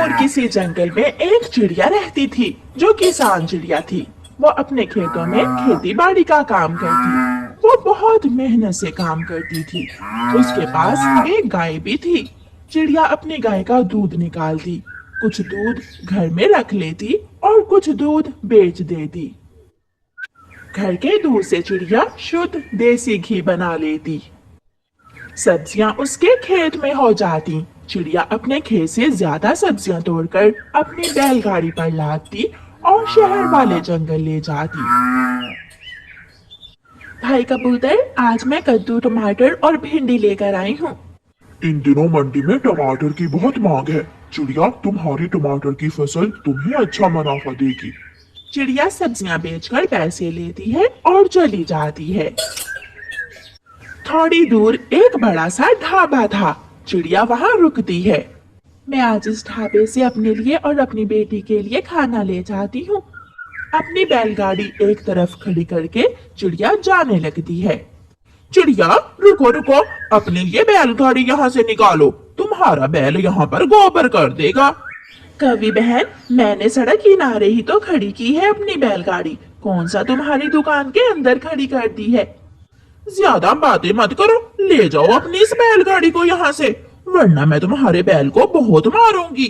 दूर किसी जंगल में एक चिड़िया रहती थी जो किसान चिड़िया थी। वो अपने खेतों में खेती बाड़ी का काम करती। वो बहुत मेहनत से काम करती थी। उसके पास एक गाय भी थी। चिड़िया अपनी गाय का दूध निकालती, कुछ दूध घर में रख लेती और कुछ दूध बेच देती। घर के दूध से चिड़िया शुद्ध देसी घी बना लेती। सब्जियां उसके खेत में हो जाती। चिड़िया अपने खेत से ज्यादा सब्जियां तोड़कर अपनी बैलगाड़ी पर लादती और शहर वाले जंगल ले जाती। भाई कबूतर, आज मैं कद्दू, टमाटर और भिंडी लेकर आई हूँ। इन दिनों मंडी में टमाटर की बहुत मांग है। चिड़िया, तुम्हारी टमाटर की फसल तुम्हें अच्छा मुनाफा देगी। चिड़िया सब्जियां बेचकर पैसे लेती है और चली जाती है। थोड़ी दूर एक बड़ा सा ढाबा था। चिड़िया वहाँ रुकती है। मैं आज इस ढाबे से अपने लिए और अपनी बेटी के लिए खाना ले जाती हूँ। अपनी बैलगाड़ी एक तरफ खड़ी करके चिड़िया जाने लगती है। चिड़िया, रुको रुको, अपने लिए बैलगाड़ी यहाँ से निकालो, तुम्हारा बैल यहाँ पर गोबर कर देगा। कवि बहन, मैंने सड़क किनारे ही तो खड़ी की है अपनी बैलगाड़ी, कौन सा तुम्हारी दुकान के अंदर खड़ी कर दी है। ज्यादा बातें मत करो, ले जाओ अपनी इस बैलगाड़ी को यहाँ से, वरना मैं तुम्हारे बैल को बहुत मारूंगी।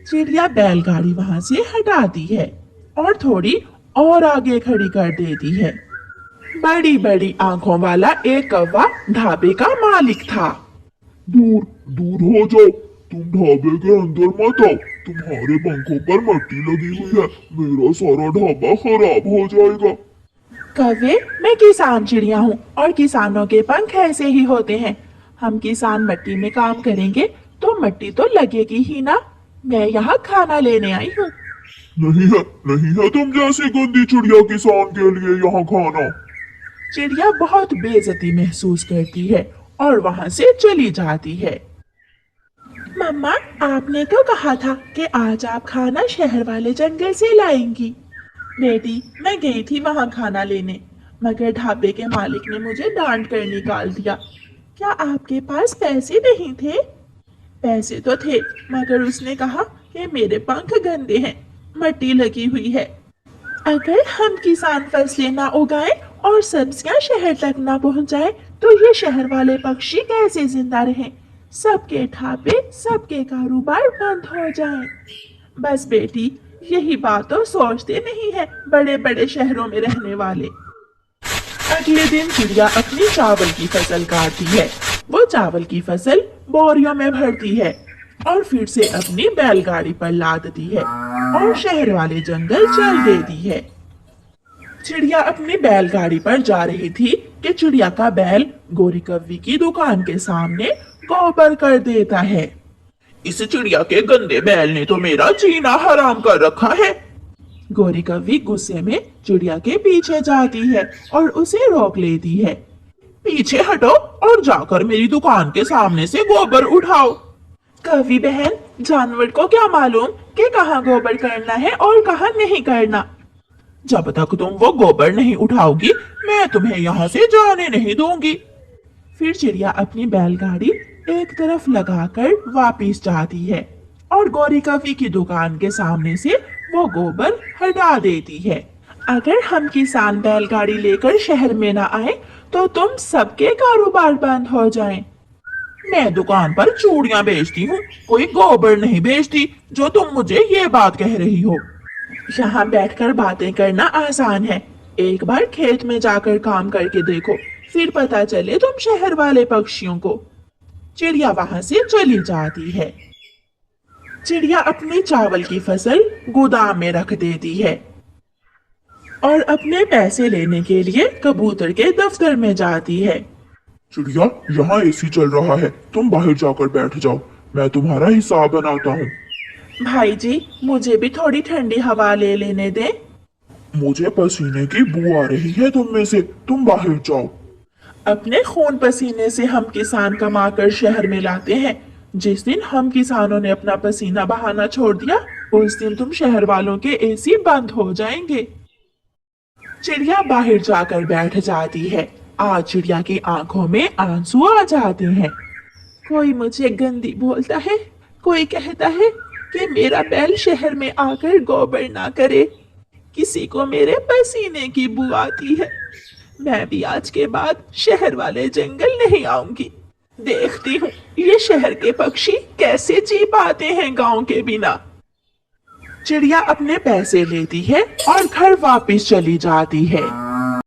चिड़िया बैलगाड़ी वहाँ से हटाती है और थोड़ी और आगे खड़ी कर देती है। बड़ी बड़ी आंखों वाला एक कौवा ढाबे का मालिक था। दूर दूर हो जाओ, तुम ढाबे के अंदर मत आओ, तुम्हारे पंखों पर मट्टी लगी हुई है, मेरा सारा ढाबा खराब हो जाएगा। कौवे, मैं किसान चिड़िया हूँ और किसानों के पंख ऐसे ही होते हैं। हम किसान मिट्टी में काम करेंगे तो मिट्टी तो लगेगी ही ना। मैं यहाँ खाना लेने आई हूँ। नहीं है तुम जैसी गंदी चिड़िया किसान के लिए यहाँ खाना। चिड़िया बहुत बेइज्जती महसूस करती है और वहाँ से चली जाती है। मम्मा, आपने तो कहा था कि आज आप खाना शहर वाले जंगल से लाएंगी। बेटी, मैं गई थी वहाँ खाना लेने, मगर ढाबे के मालिक ने मुझे डांट कर निकाल दिया। क्या आपके पास पैसे नहीं थे? पैसे तो थे, मगर उसने कहा कि मेरे पंख गंदे हैं, मट्टी लगी हुई है। अगर हम किसान फसलें ना उगाएं और सब्जियां शहर तक ना पहुंचाएं, तो ये शहर वाले पक्षी कैसे जिंदा रहें? सबके ढाबे, सबके कारोबार बंद हो जाएं। बस बेटी, यही बात तो सोचते नहीं है बड़े बड़े शहरों में रहने वाले। अगले दिन चिड़िया अपनी चावल की फसल काटती है। वो चावल की फसल बोरियों में भरती है और फिर से अपनी बैलगाड़ी पर लादती है और शहर वाले जंगल चल देती है। चिड़िया अपनी बैलगाड़ी पर जा रही थी कि चिड़िया का बैल गोरी कव्वी की दुकान के सामने गोबर कर देता है। इस चिड़िया के गंदे बैल ने तो मेरा जीना हराम कर रखा है। गोरी कव्वी गुस्से में चिड़िया के पीछे जाती है और उसे रोक लेती है। पीछे हटो और जाकर मेरी दुकान के सामने से गोबर उठाओ। कव्वी बहन, जानवर को क्या मालूम कि कहाँ गोबर करना है और कहाँ नहीं करना। जब तक तुम वो गोबर नहीं उठाओगी, मैं तुम्हें यहाँ से जाने नहीं दूंगी। फिर चिड़िया अपनी बैलगाड़ी एक तरफ लगाकर वापिस जाती है और गोरी कव्वी की दुकान के सामने से वो गोबर हटा देती है। अगर हम किसान बैलगाड़ी लेकर शहर में ना आए तो तुम सबके कारोबार बंद हो जाएं। मैं दुकान पर चूड़ियां बेचती हूँ, कोई गोबर नहीं बेचती, जो तुम मुझे ये बात कह रही हो। यहाँ बैठकर बातें करना आसान है, एक बार खेत में जाकर काम करके देखो, फिर पता चले तुम शहर वाले पक्षियों को। चिड़िया वहाँ से चली जाती है। चिड़िया अपनी चावल की फसल गोदाम में रख देती है और अपने पैसे लेने के लिए कबूतर के दफ्तर में जाती है। चिड़िया, यहाँ एसी चल रहा है, तुम बाहर जाकर बैठ जाओ, मैं तुम्हारा हिसाब बनाता हूँ। भाई जी, मुझे भी थोड़ी ठंडी हवा ले लेने दें। मुझे पसीने की बू आ रही है तुम में से, तुम बाहर जाओ। अपने खून पसीने से हम किसान कमाकर शहर में लाते हैं। जिस दिन हम किसानों ने अपना पसीना बहाना छोड़ दिया, उस दिन तुम शहर वालों के एसी बंद हो जाएंगे। चिड़िया बाहर जाकर बैठ जाती है। आज चिड़िया की आंखों में आंसू आ जाते हैं। कोई मुझे गंदी बोलता है, कोई कहता है कि मेरा बैल शहर में आकर गौबर ना करे। किसी को मेरे पसीने की बू आती है। मैं भी आज के बाद शहर वाले जंगल नहीं आऊंगी। देखती हूँ ये शहर के पक्षी कैसे जी पाते हैं गांव के बिना। चिड़िया अपने पैसे लेती है और घर वापस चली जाती है।